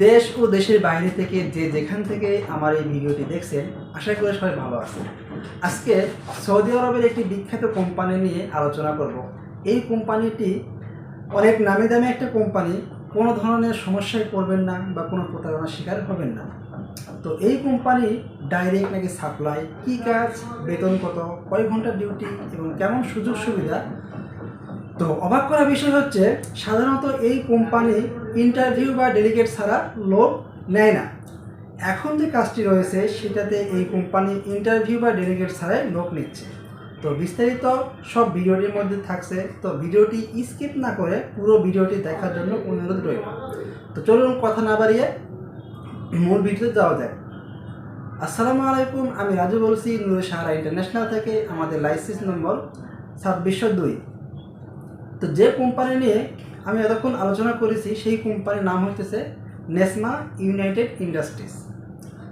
দেশ ও দেশের বাইরে থেকে যে যেখান থেকে আমার এই ভিডিওটি দেখছেন, আশা করি সবাই ভালো আছেন। আজকে সৌদি আরবের একটি বিখ্যাত কোম্পানি নিয়ে আলোচনা করব। এই কোম্পানিটি অনেক নামি দামি একটা কোম্পানি, কোনো ধরনের সমস্যায় পড়বেন না বা কোনো প্রতারণার শিকার হবেন না। তো এই কোম্পানি ডাইরেক্ট নাকি সাপ্লাই, কী কাজ, বেতন কত, কয় ঘন্টা ডিউটি এবং কেমন সুযোগ সুবিধা। তো অবাক করা বিষয় হচ্ছে, সাধারণত এই কোম্পানি ইন্টারভিউ বা ডেলিগেট ছাড়া লোক নেয় না। এখন যে কাজটি রয়েছে সেটাতে এই কোম্পানি ইন্টারভিউ বা ডেলিগেট ছাড়াই লোক নিচ্ছে। তো বিস্তারিত সব ভিডিওটির মধ্যে থাকছে, তো ভিডিওটি স্কিপ না করে পুরো ভিডিওটি দেখার জন্য অনুরোধ রইল। তো চলুন কথা না বাড়িয়ে মূল ভিডিওতে যাওয়া যায়। আসসালামু আলাইকুম, আমি রাজু বলছি নূরে সাহারা ইন্টারন্যাশনাল থেকে। আমাদের লাইসেন্স নম্বর 2602। তো যে কোম্পানি নিয়ে আমি এতক্ষণ আলোচনা করেছি সেই কোম্পানির নাম হইতেছে নেসমা ইউনাইটেড ইন্ডাস্ট্রিজ।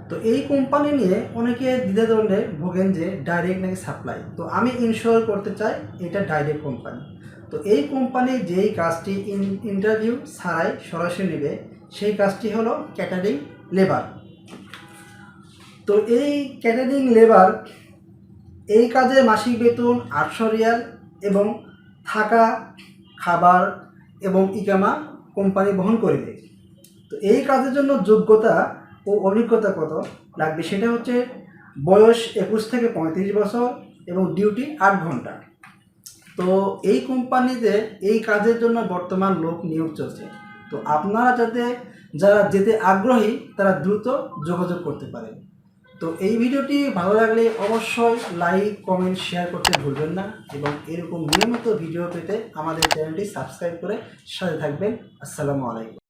তো এই কোম্পানি নিয়ে অনেকে দ্বিধাদ্বন্দ্বে ভোগেন যে ডাইরেক্ট নাকি সাপ্লাই। তো আমি ইনশিওর করতে চাই এটা ডাইরেক্ট কোম্পানি। তো এই কোম্পানি যেই কাজটি ইন্টারভিউ ছাড়াই সরাসরি নেবে সেই কাজটি হলো ক্যাটারিং লেবার। তো এই ক্যাটারিং লেবার এই কাজের মাসিক বেতন 800 রিয়াল এবং থাকা, খাবার এবং ইকামা কোম্পানি বহন করবে। তো এই কাজের জন্য যোগ্যতা ও অভিজ্ঞতা কত লাগবে সেটা হচ্ছে বয়স 21 থেকে 35 বছর এবং ডিউটি 8 ঘন্টা। তো এই কোম্পানিতে এই কাজের জন্য বর্তমান লোক নিয়োগ চলছে। তো আপনারা যারা যেতে আগ্রহী তারা দ্রুত যোগাযোগ করতে পারেন। তো এই ভিডিওটি ভালো লাগলে অবশ্যই লাইক, কমেন্ট, শেয়ার করতে ভুলবেন না এবং এরকম নিয়মিত ভিডিও পেতে আমাদের চ্যানেলটি সাবস্ক্রাইব করে সাথে থাকবেন। আসসালামু আলাইকুম।